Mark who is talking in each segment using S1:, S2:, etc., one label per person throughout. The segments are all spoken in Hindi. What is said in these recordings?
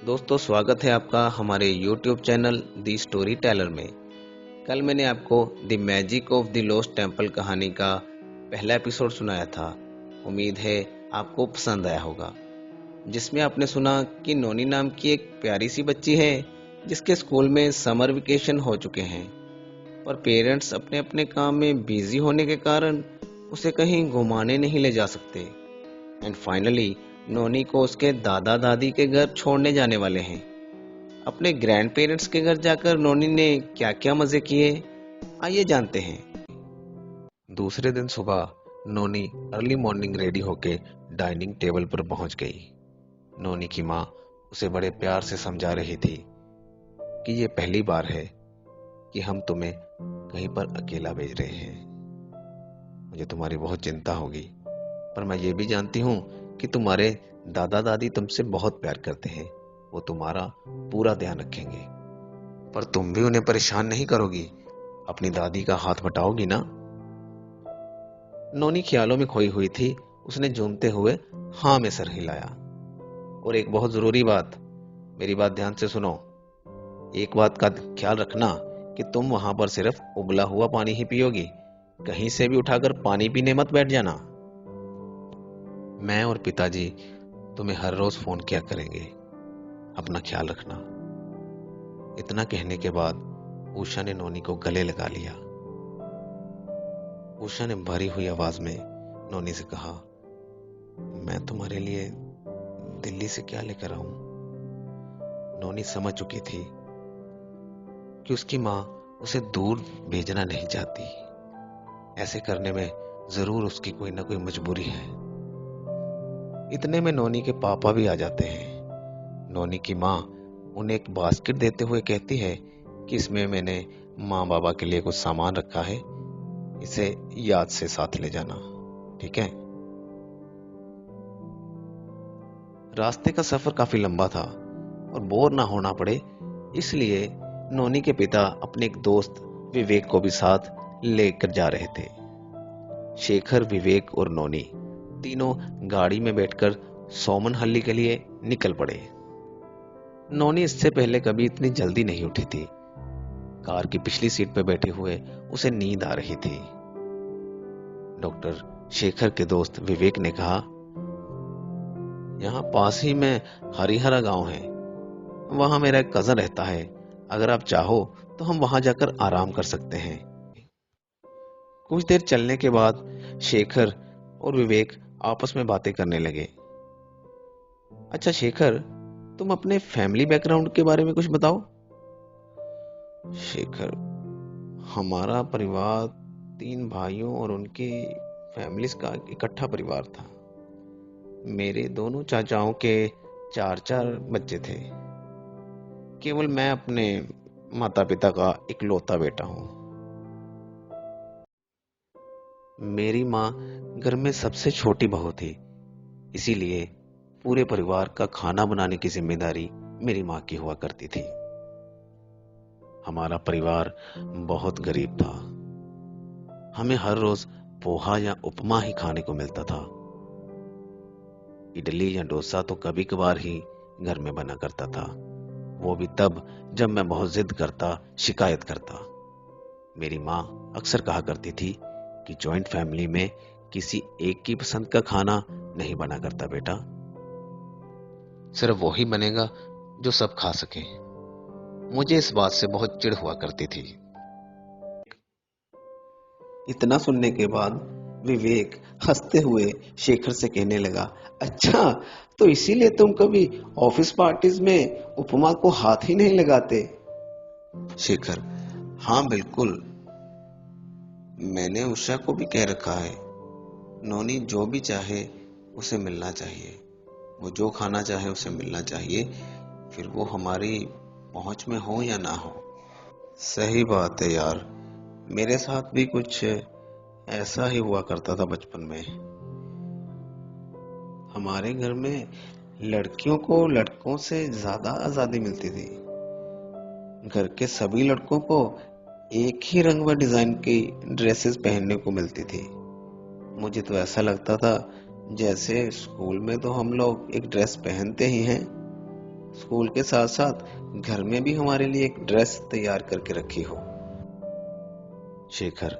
S1: दोस्तों, स्वागत है आपका हमारे YouTube चैनल दी स्टोरी टेलर में। कल मैंने आपको the magic of the lost temple कहानी का पहला एपिसोड सुनाया था। उम्मीद है आपको पसंद आया होगा। जिसमें आपने सुना कि नोनी नाम की एक प्यारी सी बच्ची है जिसके स्कूल में समर वेकेशन हो चुके हैं, पर पेरेंट्स अपने अपने काम में बिजी होने के कारण उसे कहीं घुमाने नहीं ले जा सकते। एंड फाइनली नोनी को उसके दादा दादी के घर छोड़ने जाने वाले हैं। अपने ग्रैंड पेरेंट्स के घर जाकर नोनी ने क्या क्या मजे किए, आइए जानते हैं। दूसरे दिन सुबह नोनी अर्ली मॉर्निंग रेडी होके डाइनिंग टेबल पर पहुंच गई। नोनी की माँ उसे बड़े प्यार से समझा रही थी कि ये पहली बार है कि हम तुम्हें कहीं पर अकेला भेज रहे हैं। मुझे तुम्हारी बहुत चिंता होगी, पर मैं ये भी जानती हूँ कि तुम्हारे दादा दादी तुमसे बहुत प्यार करते हैं। वो तुम्हारा पूरा ध्यान रखेंगे, पर तुम भी उन्हें परेशान नहीं करोगी, अपनी दादी का हाथ बटाओगी ना। नोनी ख्यालों में खोई हुई थी। उसने झूमते हुए हाँ में सर हिलाया। और एक बहुत जरूरी बात, मेरी बात ध्यान से सुनो। एक बात का ख्याल रखना कि तुम वहां पर सिर्फ उबला हुआ पानी ही पियोगी, कहीं से भी उठाकर पानी पीने मत बैठ जाना। मैं और पिताजी तुम्हें हर रोज फोन किया करेंगे, अपना ख्याल रखना। इतना कहने के बाद उषा ने नोनी को गले लगा लिया। उषा ने भरी हुई आवाज में नोनी से कहा, मैं तुम्हारे लिए दिल्ली से क्या लेकर आऊं। नोनी समझ चुकी थी कि उसकी माँ उसे दूर भेजना नहीं चाहती। ऐसे करने में जरूर उसकी कोई ना कोई मजबूरी है। इतने में नोनी के पापा भी आ जाते हैं। नोनी की माँ उन्हें एक बास्केट देते हुए कहती है कि इसमें मैंने माँ बाबा के लिए कुछ सामान रखा है, इसे याद से साथ ले जाना, ठीक है। रास्ते का सफर काफी लंबा था और बोर ना होना पड़े, इसलिए नोनी के पिता अपने एक दोस्त विवेक को भी साथ लेकर जा रहे थे। शेखर, विवेक और नोनी तीनों गाड़ी में बैठकर सोमनहल्ली के लिए निकल पड़े। नोनी इससे पहले कभी इतनी जल्दी नहीं उठी थी। कार की पिछली सीट पर बैठे हुए उसे नींद आ रही थी। डॉक्टर शेखर के दोस्त विवेक ने कहा, यहाँ पास ही में हरिहरा गांव है, वहां मेरा एक कजन रहता है। अगर आप चाहो तो हम वहां जाकर आराम कर सकते हैं। कुछ देर चलने के बाद शेखर और विवेक आपस में बातें करने लगे। अच्छा शेखर, तुम अपने फैमिली बैकग्राउंड के बारे में कुछ बताओ। शेखर, हमारा परिवार 3 भाइयों और उनकी फैमिलीज का इकट्ठा परिवार था। मेरे दोनों चाचाओं के 4 बच्चे थे। केवल मैं अपने माता पिता का इकलौता बेटा हूं। मेरी माँ घर में सबसे छोटी बहू थी, इसीलिए पूरे परिवार का खाना बनाने की जिम्मेदारी मेरी माँ की हुआ करती थी। हमारा परिवार बहुत गरीब था। हमें हर रोज पोहा या उपमा ही खाने को मिलता था। इडली या डोसा तो कभी कभार ही घर में बना करता था, वो भी तब जब मैं बहुत जिद करता, शिकायत करता। मेरी माँ अक्सर कहा करती थी कि जॉइंट फैमिली में किसी एक की पसंद का खाना नहीं बना करता बेटा, सिर्फ वो ही बनेगा जो सब खा सके। मुझे इस बात से बहुत चिढ़ हुआ करती थी। इतना सुनने के बाद विवेक हंसते हुए शेखर से कहने लगा, अच्छा तो इसीलिए तुम कभी ऑफिस पार्टीज में उपमा को हाथ ही नहीं लगाते। शेखर, हाँ बिल्कुल, मैंने उषा को भी कह रखा है, नोनी जो भी चाहे उसे मिलना चाहिए, वो जो खाना चाहे उसे मिलना चाहिए, फिर वो हमारी पहुंच में हो या ना हो। सही बात है यार, मेरे साथ भी कुछ ऐसा ही हुआ करता था बचपन में। हमारे घर में लड़कियों को लड़कों से ज्यादा आजादी मिलती थी। घर के सभी लड़कों को एक ही रंग व डिजाइन की ड्रेसेस पहनने को मिलती थी। मुझे तो ऐसा लगता था जैसे स्कूल में तो हम लोग एक ड्रेस पहनते ही हैं स्कूल के साथ साथ घर में भी हमारे लिए एक ड्रेस तैयार करके रखी हो। शेखर,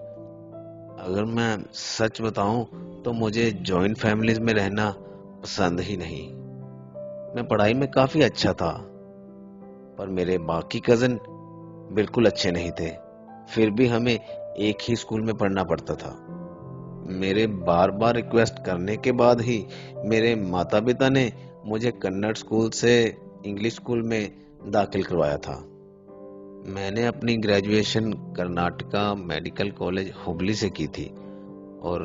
S1: अगर मैं सच बताऊं तो मुझे जॉइंट फैमिलीज में रहना पसंद ही नहीं। मैं पढ़ाई में काफी अच्छा था, पर मेरे बाकी कजन बिल्कुल अच्छे नहीं थे। फिर भी हमें एक ही स्कूल में पढ़ना पड़ता था। मेरे बार बार रिक्वेस्ट करने के बाद ही मेरे माता पिता ने मुझे कन्नड़ स्कूल से इंग्लिश स्कूल में दाखिल करवाया था। मैंने अपनी graduation Karnataka medical college Hubli से की थी और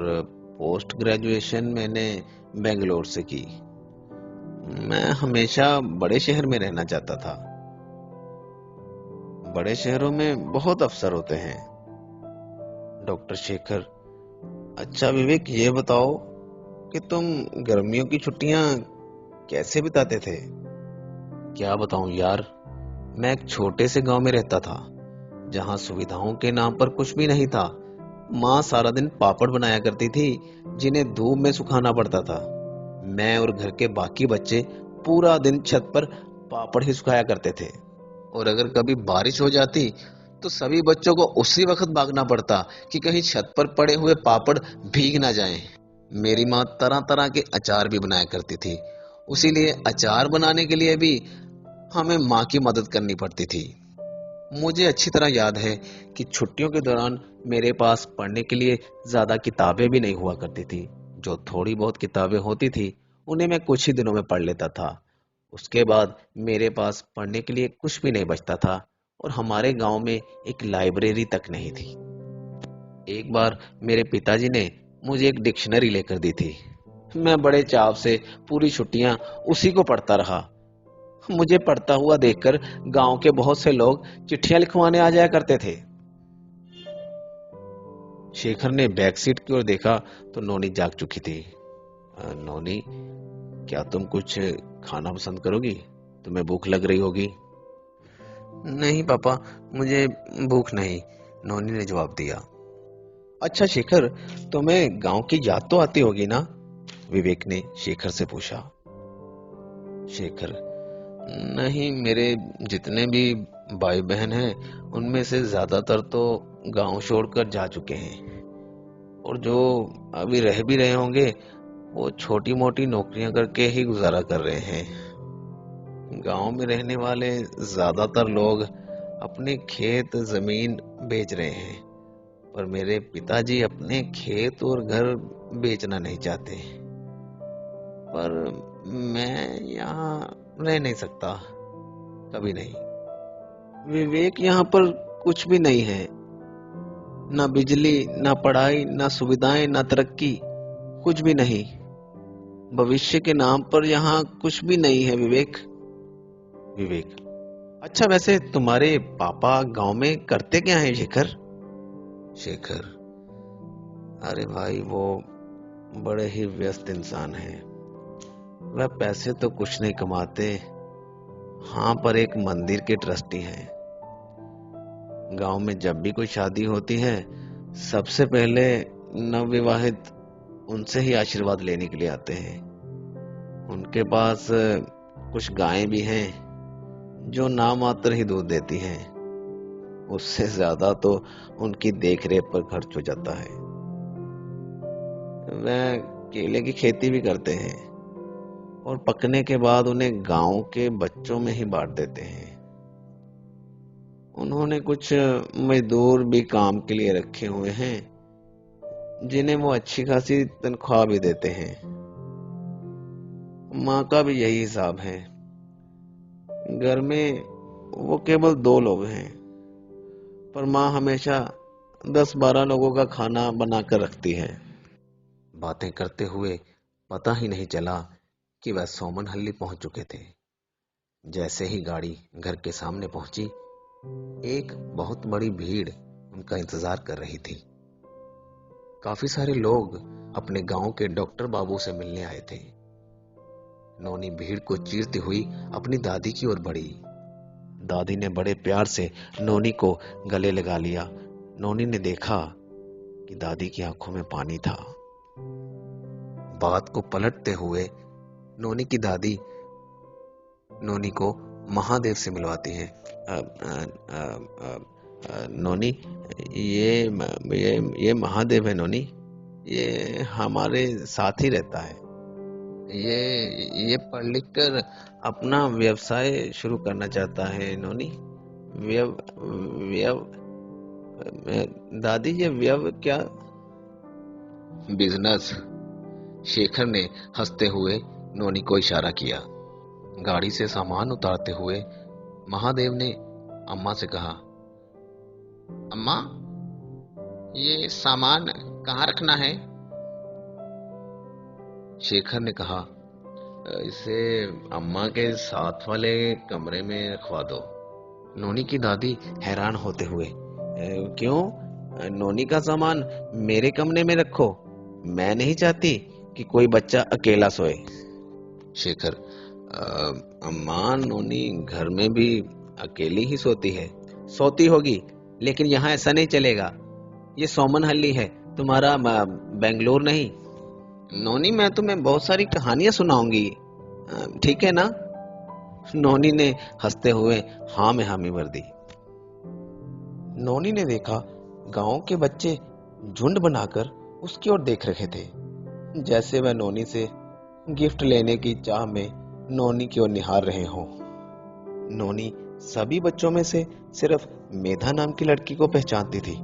S1: पोस्ट ग्रेजुएशन मैंने बेंगलोर से की। मैं हमेशा बड़े शहर में रहना चाहता था। बड़े शहरों में बहुत अवसर होते हैं। डॉक्टर शेखर, अच्छा विवेक, ये बताओ कि तुम गर्मियों की छुट्टियां कैसे बिताते थे? क्या बताऊं यार, मैं एक छोटे से गांव में रहता था जहां सुविधाओं के नाम पर कुछ भी नहीं था। माँ सारा दिन पापड़ बनाया करती थी जिन्हें धूप में सुखाना पड़ता था। मैं और घर के बाकी बच्चे पूरा दिन छत पर पापड़ ही सुखाया करते थे। और अगर कभी बारिश हो जाती तो सभी बच्चों को उसी वक्त भागना पड़ता कि कहीं छत पर पड़े हुए पापड़ भीग ना जाएं। मेरी माँ तरह तरह के अचार भी बनाया करती थी, उसीलिए अचार बनाने के लिए भी हमें माँ की मदद करनी पड़ती थी। मुझे अच्छी तरह याद है कि छुट्टियों के दौरान मेरे पास पढ़ने के लिए ज्यादा किताबें भी नहीं हुआ करती थी। जो थोड़ी बहुत किताबें होती थी उन्हें मैं कुछ ही दिनों में पढ़ लेता था। उसके बाद मेरे पास पढ़ने के लिए कुछ भी नहीं बचता था और हमारे गांव में एक लाइब्रेरी तक नहीं थी। एक बार मेरे पिताजी ने मुझे एक डिक्शनरी लेकर दी थी। मैं बड़े चाव से पूरी छुट्टियां उसी को पढ़ता रहा। मुझे पढ़ता हुआ देखकर गांव के बहुत से लोग चिट्ठियां लिखवाने आ जाया करते थे। शेखर ने बैक सीट की ओर देखा तो नोनी जाग चुकी थी। नोनी, क्या तुम कुछ खाना पसंद करोगी? तुम्हें भूख लग रही होगी। नहीं पापा, मुझे भूख नहीं, नोनी ने जवाब दिया। अच्छा शेखर, तुम्हें गांव की याद तो आती होगी ना? विवेक ने शेखर से पूछा। शेखर, नहीं, मेरे जितने भी भाई बहन हैं उनमें से ज्यादातर तो गांव छोड़कर जा चुके हैं और जो अभी रह भी रहे होंगे वो छोटी मोटी नौकरियां करके ही गुजारा कर रहे हैं। गांव में रहने वाले ज्यादातर लोग अपने खेत जमीन बेच रहे हैं, पर मेरे पिताजी अपने खेत और घर बेचना नहीं चाहते। पर मैं यहाँ रह नहीं सकता, कभी नहीं। विवेक, यहाँ पर कुछ भी नहीं है, ना बिजली, ना पढ़ाई, ना सुविधाएं, ना तरक्की, कुछ भी नहीं। भविष्य के नाम पर यहाँ कुछ भी नहीं है विवेक। विवेक, अच्छा वैसे तुम्हारे पापा गांव में करते क्या है शेखर? शेखर, अरे भाई, वो बड़े ही व्यस्त इंसान हैं। वह पैसे तो कुछ नहीं कमाते, हाँ, पर एक मंदिर के ट्रस्टी हैं। गांव में जब भी कोई शादी होती है सबसे पहले नवविवाहित उनसे ही आशीर्वाद लेने के लिए आते हैं। उनके पास कुछ गायें भी हैं जो नाम मात्र ही दूध देती हैं। उससे ज्यादा तो उनकी देखरेख पर खर्च हो जाता है। वह केले की खेती भी करते हैं और पकने के बाद उन्हें गांव के बच्चों में ही बांट देते हैं। उन्होंने कुछ मजदूर भी काम के लिए रखे हुए हैं जिन्हें वो अच्छी खासी तनख्वाह भी देते हैं। माँ का भी यही हिसाब है। घर में वो केवल 2 लोग हैं, पर माँ हमेशा 10-12 लोगों का खाना बनाकर रखती है। बातें करते हुए पता ही नहीं चला कि वह सोमनहल्ली पहुंच चुके थे। जैसे ही गाड़ी घर के सामने पहुंची, एक बहुत बड़ी भीड़ उनका इंतजार कर रही थी। काफी सारे लोग अपने गांव के डॉक्टर बाबू से मिलने आए थे। नोनी भीड़ को चीरती हुई अपनी दादी की ओर बढ़ी। दादी ने बड़े प्यार से नोनी को गले लगा लिया। नोनी ने देखा कि दादी की आंखों में पानी था। बात को पलटते हुए नोनी की दादी नोनी को महादेव से मिलवाती है। नोनी, ये महादेव है नोनी। ये हमारे साथ ही रहता है। ये पढ़ लिख कर अपना व्यवसाय शुरू करना चाहता है नोनी। व्यव व्यव दादी, ये व्यव क्या? बिजनेस। शेखर ने हंसते हुए नोनी को इशारा किया। गाड़ी से सामान उतारते हुए महादेव ने अम्मा से कहा, अम्मा, ये सामान कहाँ रखना है? शेखर ने कहा, इसे अम्मा के साथ वाले कमरे में रखवा दो। नोनी की दादी हैरान होते हुए, क्यों? नोनी का सामान मेरे कमरे में रखो। मैं नहीं चाहती कि कोई बच्चा अकेला सोए। शेखर, अम्मा, नोनी घर में भी अकेली ही सोती है। सोती होगी, लेकिन यहाँ ऐसा नहीं चलेगा। ये सोमनहल्ली है, तुम्हारा बेंगलोर नहीं। नोनी, मैं तुम्हें बहुत सारी कहानियां सुनाऊंगी, ठीक है ना? नोनी ने हंसते हुए हाँ में हामी भर दी। नोनी ने देखा गांव के बच्चे झुंड बनाकर उसकी ओर देख रहे थे, जैसे वह नोनी से गिफ्ट लेने की चाह में नोनी की ओर निहार रहे हों। नोनी सभी बच्चों में से सिर्फ मेधा नाम की लड़की को पहचानती थी,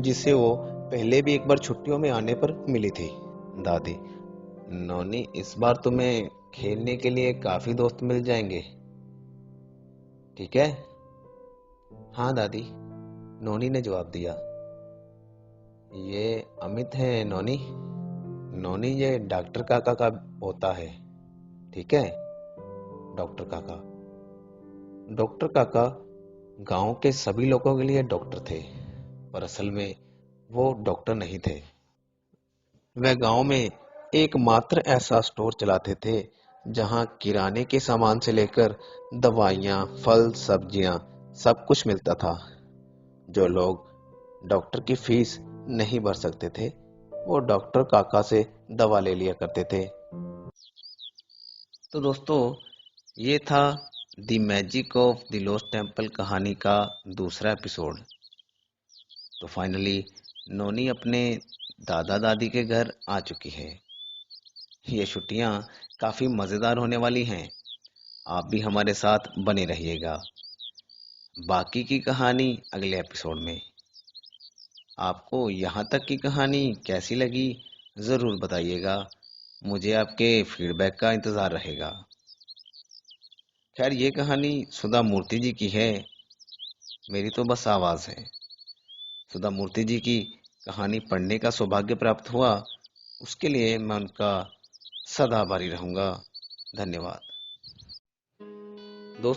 S1: जिसे वो पहले भी एक बार छुट्टियों में आने पर मिली थी। दादी, नोनी, इस बार तुम्हें खेलने के लिए काफी दोस्त मिल जाएंगे, ठीक है? हाँ दादी, नोनी ने जवाब दिया। ये अमित है नोनी। नोनी, ये डॉक्टर काका का पोता है, ठीक है? डॉक्टर काका। डॉक्टर काका गांव के सभी लोगों के लिए डॉक्टर थे, पर असल में वो डॉक्टर नहीं थे। वह गांव में एकमात्र ऐसा स्टोर चलाते थे जहां किराने के सामान से लेकर दवाइयाँ, फल, सब्जियां सब कुछ मिलता था। जो लोग डॉक्टर की फीस नहीं भर सकते थे, वो डॉक्टर काका से दवा ले लिया करते थे। तो दोस्तों, ये था the magic of the lost temple कहानी का दूसरा एपिसोड। तो फाइनली नोनी अपने दादा दादी के घर आ चुकी है। ये छुट्टियां काफी मजेदार होने वाली हैं। आप भी हमारे साथ बने रहिएगा। बाकी की कहानी अगले एपिसोड में। आपको यहाँ तक की कहानी कैसी लगी, जरूर बताइएगा। मुझे आपके फीडबैक का इंतजार रहेगा। खैर, ये कहानी सुधा मूर्ति जी की है, मेरी तो बस आवाज है। सुधा मूर्ति जी की कहानी पढ़ने का सौभाग्य प्राप्त हुआ, उसके लिए मैं उनका सदा आभारी रहूंगा। धन्यवाद दोस्तों।